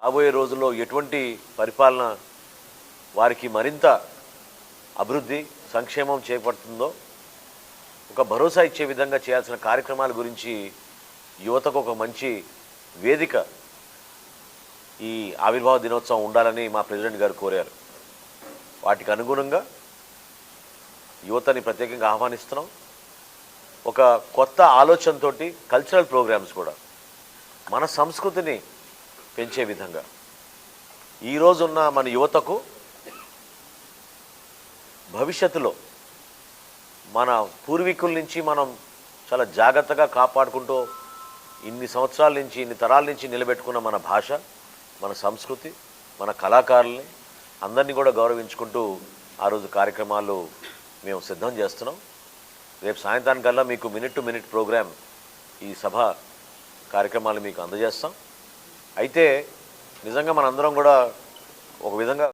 రాబోయే రోజుల్లో ఎటువంటి పరిపాలన వారికి మరింత అభివృద్ధి సంక్షేమం చేపడుతుందో ఒక భరోసా ఇచ్చే విధంగా చేయాల్సిన కార్యక్రమాల గురించి యువతకు ఒక మంచి వేదిక ఈ ఆవిర్భావ దినోత్సవం ఉండాలని మా ప్రెసిడెంట్ గారు కోరారు. వాటికి అనుగుణంగా యువతని ప్రత్యేకంగా ఆహ్వానిస్తున్నాం. ఒక కొత్త ఆలోచనతోటి కల్చరల్ ప్రోగ్రామ్స్ కూడా మన సంస్కృతిని పెంచే విధంగా ఈరోజున్న మన యువతకు భవిష్యత్తులో మన పూర్వీకుల నుంచి మనం చాలా జాగ్రత్తగా కాపాడుకుంటూ ఇన్ని సంవత్సరాల నుంచి ఇన్ని తరాల నుంచి నిలబెట్టుకున్న మన భాష, మన సంస్కృతి, మన కళాకారుల్ని అందరినీ కూడా గౌరవించుకుంటూ ఆ రోజు కార్యక్రమాలు మేము సిద్ధం చేస్తున్నాం. రేపు సాయంత్రానికల్లా మీకు మినిట్ టు మినిట్ ప్రోగ్రాం ఈ సభ కార్యక్రమాలు మీకు అందజేస్తాం. అయితే నిజంగా మనందరం కూడా ఒక విధంగా